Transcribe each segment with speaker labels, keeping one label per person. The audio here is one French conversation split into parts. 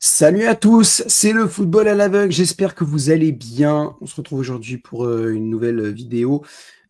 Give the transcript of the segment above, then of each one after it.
Speaker 1: Salut à tous, c'est le football à l'aveugle, j'espère que vous allez bien. On se retrouve aujourd'hui pour une nouvelle vidéo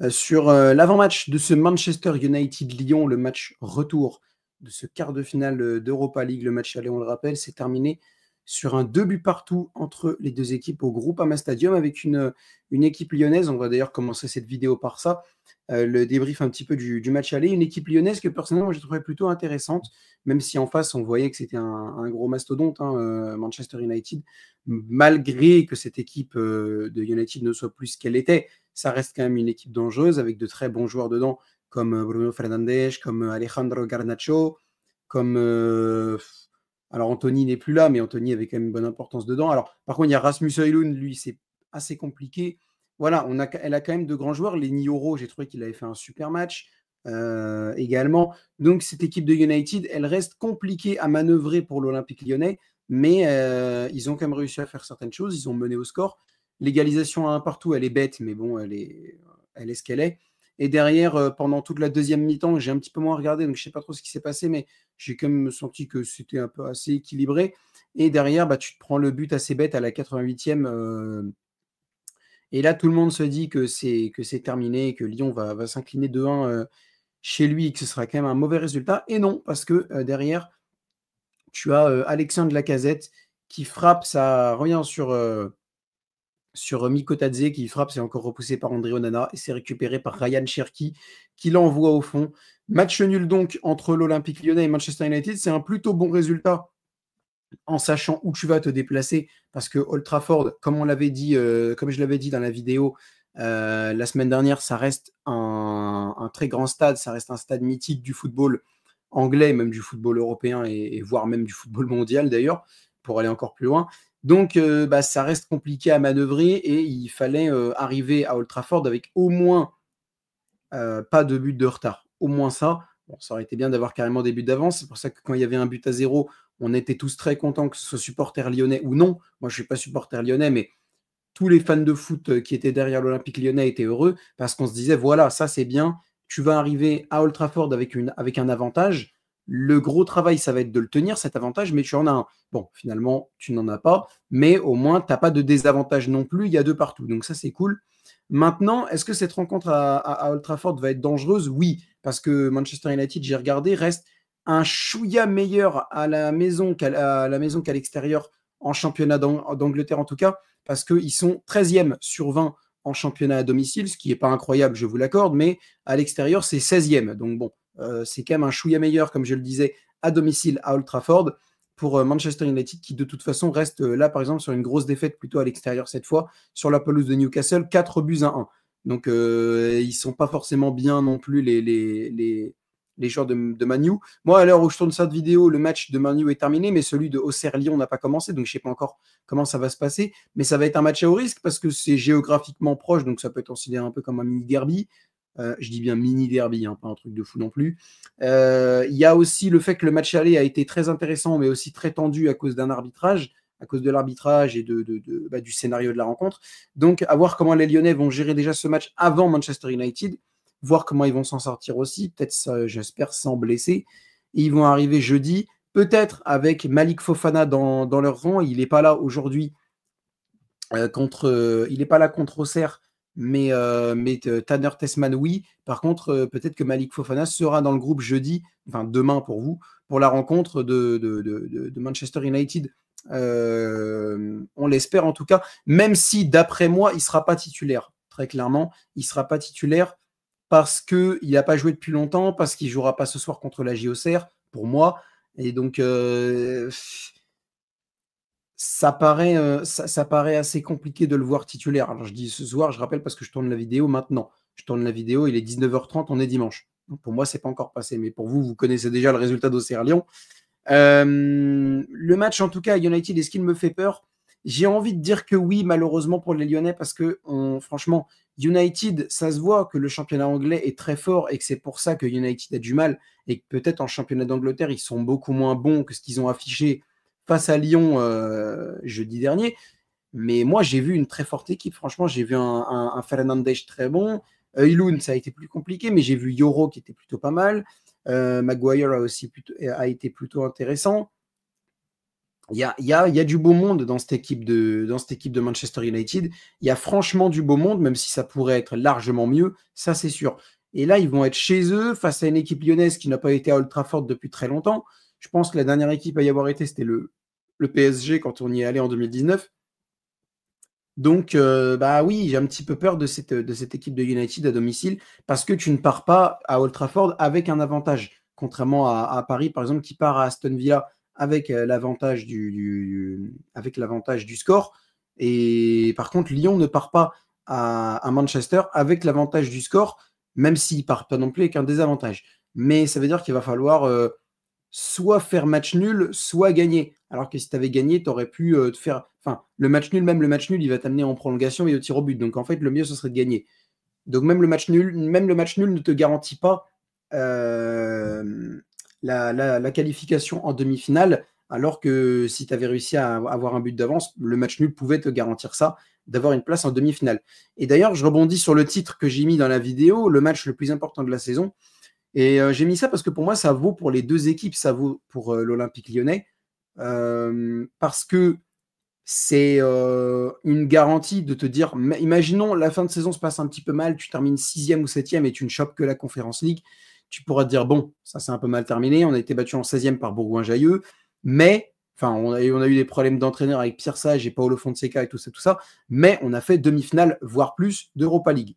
Speaker 1: sur l'avant-match de ce Manchester United-Lyon, le match retour de ce quart de finale d'Europa League. Le match aller, on le rappelle, c'est terminé sur un 2 buts partout entre les deux équipes au Groupama Stadium avec une équipe lyonnaise. On va d'ailleurs commencer cette vidéo par ça, le débrief un petit peu du match aller. Une équipe lyonnaise que personnellement j'ai trouvé plutôt intéressante, même si en face on voyait que c'était un gros mastodonte, Manchester United, malgré que cette équipe de United ne soit plus ce qu'elle était, ça reste quand même une équipe dangereuse avec de très bons joueurs dedans, comme Bruno Fernandes, comme Alejandro Garnacho, comme... alors Anthony n'est plus là, mais Anthony avait quand même une bonne importance dedans. Alors par contre, il y a Rasmus Højlund, lui, c'est assez compliqué. Voilà, elle a quand même de grands joueurs. Lenny Yoro, j'ai trouvé qu'il avait fait un super match également. Donc cette équipe de United, elle reste compliquée à manœuvrer pour l'Olympique lyonnais, mais ils ont quand même réussi à faire certaines choses. Ils ont mené au score. L'égalisation à un partout, elle est bête, mais bon, elle est ce qu'elle est. Et derrière, pendant toute la deuxième mi-temps, j'ai un petit peu moins regardé, donc je ne sais pas trop ce qui s'est passé, mais j'ai quand même senti que c'était un peu assez équilibré. Et derrière, bah, tu te prends le but assez bête à la 88e. Et là, tout le monde se dit que c'est terminé, que Lyon va s'incliner 2-1 chez lui et que ce sera quand même un mauvais résultat. Et non, parce que derrière, tu as Alexandre Lacazette qui frappe, ça revient sur Mikotadze qui frappe, c'est encore repoussé par André Onana et c'est récupéré par Ryan Cherki qui l'envoie au fond. Match nul donc entre l'Olympique Lyonnais et Manchester United. C'est un plutôt bon résultat en sachant où tu vas te déplacer parce que Old Trafford, comme on l'avait dit, comme je l'avais dit dans la vidéo la semaine dernière, ça reste un très grand stade, ça reste un stade mythique du football anglais, même du football européen et voire même du football mondial d'ailleurs, pour aller encore plus loin. Donc, bah, ça reste compliqué à manœuvrer et il fallait arriver à Old Trafford avec au moins pas de but de retard. Au moins ça. Bon, ça aurait été bien d'avoir carrément des buts d'avance. C'est pour ça que quand il y avait un but à 0, on était tous très contents, que ce soit supporter lyonnais ou non. Moi, je ne suis pas supporter lyonnais, mais tous les fans de foot qui étaient derrière l'Olympique lyonnais étaient heureux parce qu'on se disait, voilà, ça c'est bien. Tu vas arriver à Old Trafford avec un avantage. Le gros travail, ça va être de le tenir, cet avantage, mais tu en as un. Bon, finalement, tu n'en as pas, mais au moins, tu n'as pas de désavantage non plus. Il y a deux partout. Donc ça, c'est cool. Maintenant, est-ce que cette rencontre à Old Trafford va être dangereuse? Oui, parce que Manchester United, j'ai regardé, reste un chouïa meilleur à la maison qu'à l'extérieur en championnat d'Angleterre en tout cas, parce qu'ils sont 13e sur 20 en championnat à domicile, ce qui n'est pas incroyable, je vous l'accorde, mais à l'extérieur, c'est 16e. Donc bon, c'est quand même un chouïa meilleur, comme je le disais, à domicile à Old Trafford pour Manchester United qui de toute façon reste là par exemple sur une grosse défaite plutôt à l'extérieur cette fois sur la pelouse de Newcastle, 4 buts à 1. Donc ils ne sont pas forcément bien non plus les joueurs de Manu. Moi à l'heure où je tourne cette vidéo, le match de Manu est terminé, mais celui de Auxerre-Lyon n'a pas commencé, donc je ne sais pas encore comment ça va se passer, mais ça va être un match à haut risque parce que c'est géographiquement proche, donc ça peut être considéré un peu comme un mini derby. Je dis bien mini derby, hein, pas un truc de fou non plus. Il y a aussi le fait que le match aller a été très intéressant, mais aussi très tendu à cause d'un arbitrage, à cause de l'arbitrage et du scénario de la rencontre. Donc, à voir comment les Lyonnais vont gérer déjà ce match avant Manchester United, voir comment ils vont s'en sortir aussi, peut-être, j'espère, sans blesser. Et ils vont arriver jeudi, peut-être avec Malik Fofana dans leur rang. Il n'est pas là aujourd'hui il n'est pas là contre Auxerre, mais Tanner Tessman, oui. Par contre, peut-être que Malik Fofana sera dans le groupe jeudi, enfin demain pour vous, pour la rencontre de Manchester United. On l'espère en tout cas, même si d'après moi, il ne sera pas titulaire. Très clairement, il ne sera pas titulaire parce qu'il n'a pas joué depuis longtemps, parce qu'il ne jouera pas ce soir contre la JOCR, pour moi. Et donc, ça paraît assez compliqué de le voir titulaire. Alors je dis ce soir, je rappelle parce que je tourne la vidéo maintenant. Je tourne la vidéo, il est 19h30, on est dimanche. Donc pour moi, c'est pas encore passé, mais pour vous, vous connaissez déjà le résultat d'Auxerre-Lyon. Le match, en tout cas, à United, est-ce qu'il me fait peur? J'ai envie de dire que oui, malheureusement pour les Lyonnais, parce que franchement, United, ça se voit que le championnat anglais est très fort et que c'est pour ça que United a du mal et que peut-être en championnat d'Angleterre, ils sont beaucoup moins bons que ce qu'ils ont affiché face à Lyon jeudi dernier. Mais moi, j'ai vu une très forte équipe. Franchement, j'ai vu un Fernandes très bon. Højlund, ça a été plus compliqué, mais j'ai vu Yoro qui était plutôt pas mal. Maguire a été plutôt intéressant. Il y a du beau monde dans cette équipe de Manchester United. Il y a franchement du beau monde, même si ça pourrait être largement mieux, ça c'est sûr. Et là, ils vont être chez eux face à une équipe lyonnaise qui n'a pas été à Old Trafford depuis très longtemps. Je pense que la dernière équipe à y avoir été, c'était le PSG quand on y est allé en 2019. Donc, bah oui, j'ai un petit peu peur de cette équipe de United à domicile parce que tu ne pars pas à Old Trafford avec un avantage, contrairement à Paris, par exemple, qui part à Aston Villa avec l'avantage avec l'avantage du score. Et par contre, Lyon ne part pas à Manchester avec l'avantage du score, même s'il ne part pas non plus avec un désavantage. Mais ça veut dire qu'il va falloir soit faire match nul, soit gagner. Alors que si tu avais gagné, tu aurais pu te faire. Enfin, le match nul, même le match nul, il va t'amener en prolongation et au tir au but. Donc en fait, le mieux, ce serait de gagner. Donc même le match nul ne te garantit pas la qualification en demi-finale. Alors que si tu avais réussi à avoir un but d'avance, le match nul pouvait te garantir ça, d'avoir une place en demi-finale. Et d'ailleurs, je rebondis sur le titre que j'ai mis dans la vidéo, le match le plus important de la saison. Et j'ai mis ça parce que pour moi, ça vaut pour les deux équipes, ça vaut pour l'Olympique lyonnais, parce que c'est une garantie de te dire, imaginons la fin de saison se passe un petit peu mal, tu termines 6e ou 7e et tu ne chopes que la Conference League, tu pourras te dire, bon, ça c'est un peu mal terminé, on a été battu en 16e par Bourgoin-Jallieu, mais, enfin, on a eu des problèmes d'entraîneur avec Pierre Sage et Paulo Fonseca et tout ça, mais on a fait demi-finale, voire plus, d'Europa League.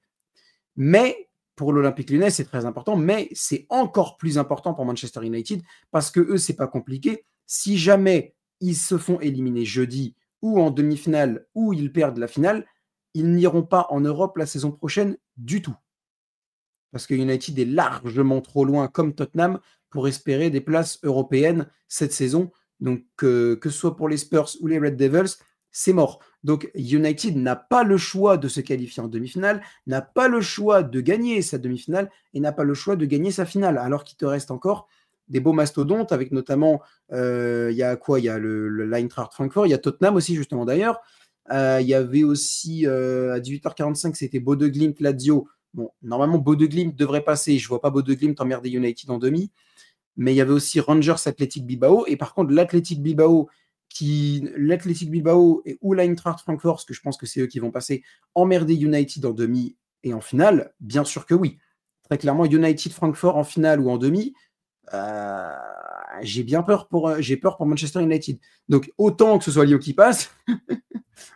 Speaker 1: Mais pour l'Olympique Lyonnais, c'est très important, mais c'est encore plus important pour Manchester United parce que eux, c'est pas compliqué. Si jamais ils se font éliminer jeudi ou en demi-finale ou ils perdent la finale, ils n'iront pas en Europe la saison prochaine du tout. Parce que United est largement trop loin, comme Tottenham, pour espérer des places européennes cette saison. Donc, que ce soit pour les Spurs ou les Red Devils, c'est mort. Donc, United n'a pas le choix de se qualifier en demi-finale, n'a pas le choix de gagner sa demi-finale et n'a pas le choix de gagner sa finale, alors qu'il te reste encore des beaux mastodontes, avec notamment, il y a quoi? Il y a l'Eintracht Francfort, il y a Tottenham aussi, justement d'ailleurs. Il y avait aussi à 18h45, c'était Bodø Glimt, Lazio. Bon, normalement, Bodø Glimt devrait passer. Je ne vois pas Bodø Glimt emmerder United en demi. Mais il y avait aussi Rangers Athletic Bilbao. Et par contre, l'Athletic Bilbao ou l'Eintracht Francfort, parce que je pense que c'est eux qui vont passer, emmerder United en demi et en finale, bien sûr que oui. Très clairement, United Francfort en finale ou en demi, euh, j'ai peur pour Manchester United. Donc, autant que ce soit Lyon qui passe,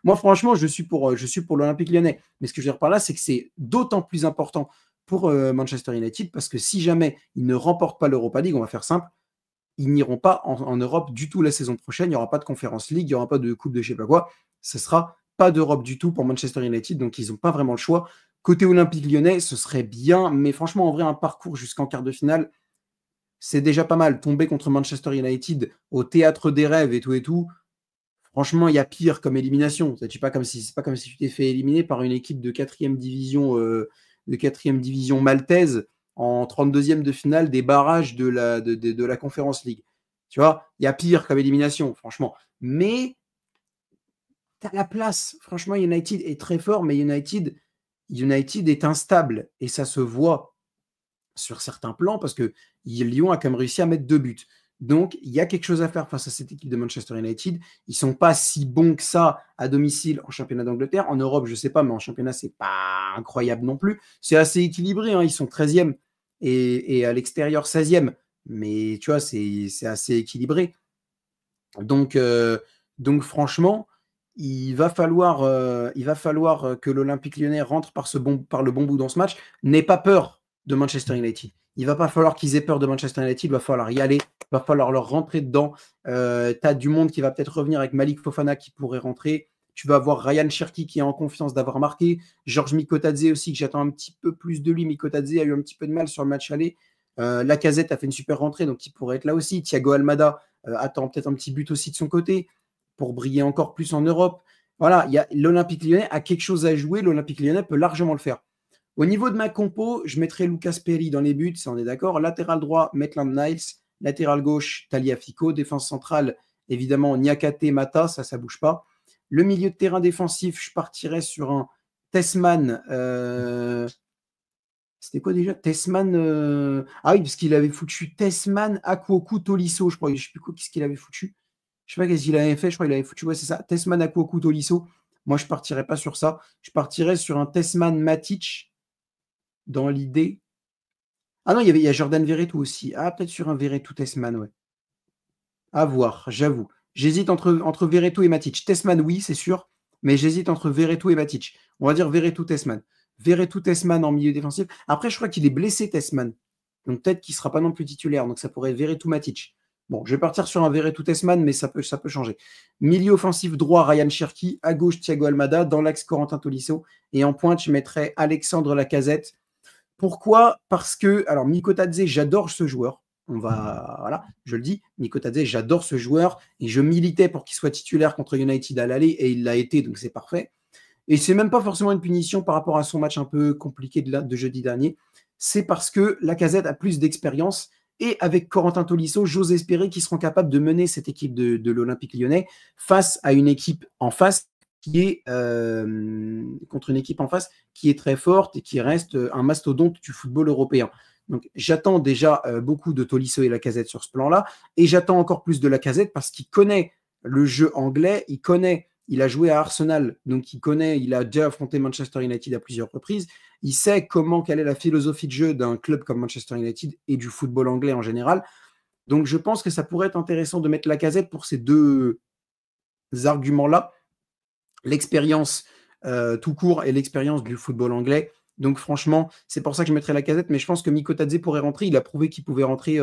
Speaker 1: moi, franchement, je suis pour l'Olympique lyonnais. Mais ce que je veux dire par là, c'est que c'est d'autant plus important pour Manchester United parce que si jamais ils ne remportent pas l'Europa League, on va faire simple, ils n'iront pas en Europe du tout la saison prochaine. Il n'y aura pas de Conference League, il n'y aura pas de Coupe de je sais pas quoi. Ce ne sera pas d'Europe du tout pour Manchester United. Donc, ils n'ont pas vraiment le choix. Côté Olympique lyonnais, ce serait bien. Mais franchement, en vrai, un parcours jusqu'en quart de finale, c'est déjà pas mal. Tomber contre Manchester United au théâtre des rêves et tout et tout. Franchement, il y a pire comme élimination. C'est pas comme si tu t'es fait éliminer par une équipe de quatrième division maltaise en 32e de finale des barrages de la Conference League. Tu vois, il y a pire comme élimination, franchement. Mais tu as la place. Franchement, United est très fort, mais United est instable et ça se voit sur certains plans parce que Lyon a quand même réussi à mettre 2 buts. Donc, il y a quelque chose à faire face à cette équipe de Manchester United. Ils ne sont pas si bons que ça à domicile en championnat d'Angleterre. En Europe, je ne sais pas, mais en championnat, ce n'est pas incroyable non plus. C'est assez équilibré. Hein. Ils sont 13e et à l'extérieur 16e. Mais tu vois, c'est assez équilibré. Donc franchement, il va falloir que l'Olympique lyonnais rentre par le bon bout dans ce match. N'aie pas peur de Manchester United. Il va pas falloir qu'ils aient peur de Manchester United. Il va falloir y aller. Il va falloir leur rentrer dedans. Tu as du monde qui va peut-être revenir avec Malik Fofana qui pourrait rentrer. Tu vas avoir Ryan Cherki qui est en confiance d'avoir marqué. Georges Mikotadze aussi, que j'attends un petit peu plus de lui. Mikotadze a eu un petit peu de mal sur le match aller. Lacazette a fait une super rentrée, donc il pourrait être là aussi. Thiago Almada attend peut-être un petit but aussi de son côté pour briller encore plus en Europe. Voilà, l'Olympique lyonnais a quelque chose à jouer. L'Olympique lyonnais peut largement le faire. Au niveau de ma compo, je mettrai Lucas Perry dans les buts, ça on est d'accord. Latéral droit, Maitland Niles. Latéral gauche, Tagliafico. Défense centrale, évidemment, Niakate, Mata, ça ne bouge pas. Le milieu de terrain défensif, je partirais sur un Tessman. C'était quoi déjà? Tessman. Ah oui, parce qu'il avait foutu Tessman, Akuoku, Tolisso, je crois. Je ne sais plus quoi, qu'est-ce qu'il avait foutu. Je sais pas qu'est-ce qu'il avait fait. Je crois qu'il avait foutu, ouais, c'est ça. Tessman, Akpoglu, Tolisso. Moi, je partirais pas sur ça. Je partirais sur un Tessman, Matic dans l'idée. Ah non, il y a Jordan Verretou aussi. Ah, peut-être sur un Verretou, Tessman, ouais. À voir, j'avoue. J'hésite entre Verretou et Matic. Tessman, oui, c'est sûr, mais j'hésite entre Verretou et Matic. On va dire Verretou, Tessman. Verretou, Tessman en milieu défensif. Après, je crois qu'il est blessé, Tessman. Donc peut-être qu'il ne sera pas non plus titulaire. Donc ça pourrait être Verretou, Matic. Bon, je vais partir sur un Verretou, Tessman, mais ça peut changer. Milieu offensif droit, Ryan Cherki. À gauche, Thiago Almada. Dans l'axe, Corentin Tolisso. Et en pointe, je mettrais Alexandre Lacazette. Pourquoi? Parce que, alors, Mikotadze, j'adore ce joueur. Voilà, je le dis, Mikotadze, j'adore ce joueur et je militais pour qu'il soit titulaire contre United à l'aller et il l'a été, donc c'est parfait. Et c'est même pas forcément une punition par rapport à son match un peu compliqué de jeudi dernier. C'est parce que Lacazette a plus d'expérience et avec Corentin Tolisso, j'ose espérer qu'ils seront capables de mener cette équipe de l'Olympique Lyonnais face à une équipe en face qui est contre une équipe en face qui est très forte et qui reste un mastodonte du football européen. Donc j'attends déjà beaucoup de Tolisso et Lacazette sur ce plan-là, et j'attends encore plus de Lacazette parce qu'il connaît le jeu anglais, il a joué à Arsenal, donc il a déjà affronté Manchester United à plusieurs reprises, il sait quelle est la philosophie de jeu d'un club comme Manchester United et du football anglais en général. Donc je pense que ça pourrait être intéressant de mettre Lacazette pour ces deux arguments-là, l'expérience tout court et l'expérience du football anglais. Donc franchement, c'est pour ça que je mettrais Lacazette, mais je pense que Mikotadze pourrait rentrer. Il a prouvé qu'il pouvait rentrer.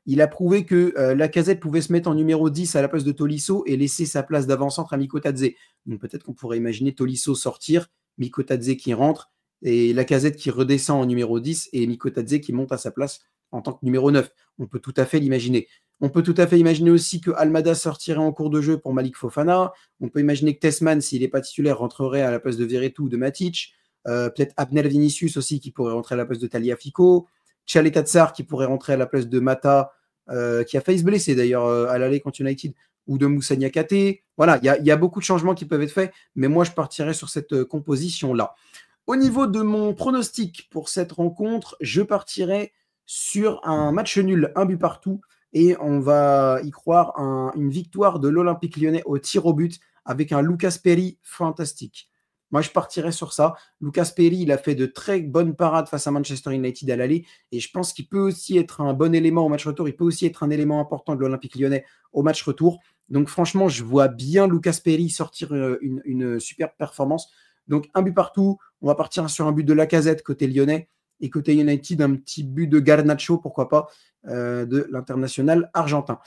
Speaker 1: Il a prouvé que Lacazette pouvait se mettre en numéro 10 à la place de Tolisso et laisser sa place d'avant-centre à Mikotadze. Donc peut-être qu'on pourrait imaginer Tolisso sortir, Mikotadze qui rentre, et Lacazette qui redescend en numéro 10 et Mikotadze qui monte à sa place en tant que numéro 9. On peut tout à fait l'imaginer. On peut tout à fait imaginer aussi que Almada sortirait en cours de jeu pour Malik Fofana. On peut imaginer que Tessman, s'il n'est pas titulaire, rentrerait à la place de Verretou ou de Matic. Peut-être Abnel Vinicius aussi qui pourrait rentrer à la place de Tagliafico. Tchaleta Tsar qui pourrait rentrer à la place de Mata, qui a failli se blesser d'ailleurs à l'aller contre United, ou de Moussa Niakate. Voilà, il y a beaucoup de changements qui peuvent être faits, mais moi je partirais sur cette composition-là. Au niveau de mon pronostic pour cette rencontre, je partirais sur un match nul, un but partout, et on va y croire une victoire de l'Olympique Lyonnais au tir au but avec un Lucas Perry fantastique. Moi, je partirais sur ça. Lucas Perry, il a fait de très bonnes parades face à Manchester United à l'aller, et je pense qu'il peut aussi être un bon élément au match retour. Il peut aussi être un élément important de l'Olympique Lyonnais au match retour. Donc franchement, je vois bien Lucas Perry sortir une superbe performance. Donc un but partout, on va partir sur un but de Lacazette côté lyonnais, et côté United, un petit but de Garnacho, pourquoi pas, de l'international argentin.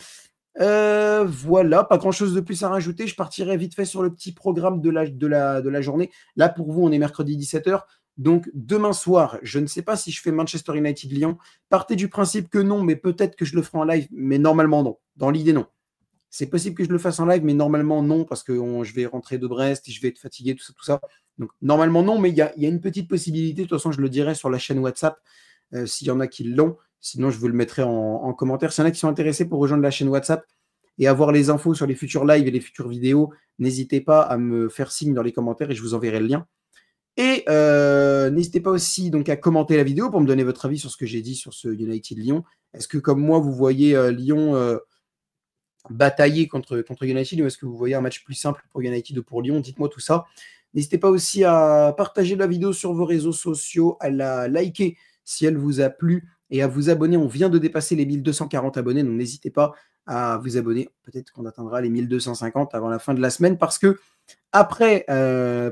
Speaker 1: Voilà, pas grand-chose de plus à rajouter. Je partirai vite fait sur le petit programme de la journée. Là, pour vous, on est mercredi 17h. Donc, demain soir, je ne sais pas si je fais Manchester United-Lyon. Partez du principe que non, mais peut-être que je le ferai en live, mais normalement non. Dans l'idée, non. C'est possible que je le fasse en live, mais normalement non, parce que je vais rentrer de Brest et je vais être fatigué, tout ça. Donc, normalement non, mais il y a une petite possibilité. De toute façon, je le dirai sur la chaîne WhatsApp, s'il y en a qui l'ont. Sinon, je vous le mettrai en commentaire. S'il y en a qui sont intéressés pour rejoindre la chaîne WhatsApp et avoir les infos sur les futurs lives et les futures vidéos, n'hésitez pas à me faire signe dans les commentaires et je vous enverrai le lien. Et n'hésitez pas aussi donc à commenter la vidéo pour me donner votre avis sur ce que j'ai dit sur ce United Lyon. Est-ce que comme moi, vous voyez Lyon batailler contre United, ou est-ce que vous voyez un match plus simple pour United ou pour Lyon? Dites-moi tout ça. N'hésitez pas aussi à partager la vidéo sur vos réseaux sociaux, à la liker si elle vous a plu et à vous abonner. On vient de dépasser les 1240 abonnés, donc n'hésitez pas à vous abonner. Peut-être qu'on atteindra les 1250 avant la fin de la semaine, parce que après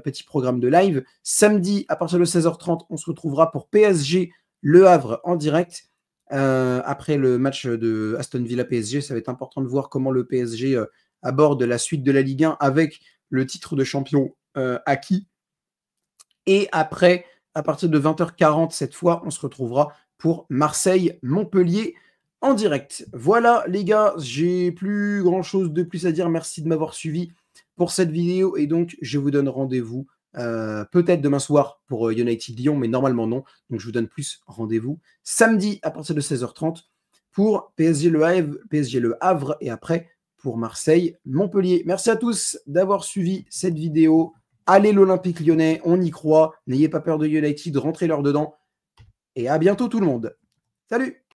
Speaker 1: petit programme de live, samedi à partir de 16h30, on se retrouvera pour PSG Le Havre en direct. Après le match de Aston Villa PSG, ça va être important de voir comment le PSG aborde la suite de la Ligue 1 avec le titre de champion acquis. Et après, à partir de 20h40 cette fois, on se retrouvera pour Marseille-Montpellier en direct. Voilà les gars, j'ai plus grand chose de plus à dire. Merci de m'avoir suivi pour cette vidéo, et donc je vous donne rendez-vous peut-être demain soir pour United Lyon, mais normalement non. Donc je vous donne plus rendez-vous samedi à partir de 16h30 pour PSG Le Havre et après pour Marseille-Montpellier. Merci à tous d'avoir suivi cette vidéo. Allez l'Olympique Lyonnais, on y croit. N'ayez pas peur de United, rentrez-leur dedans. Et à bientôt tout le monde. Salut!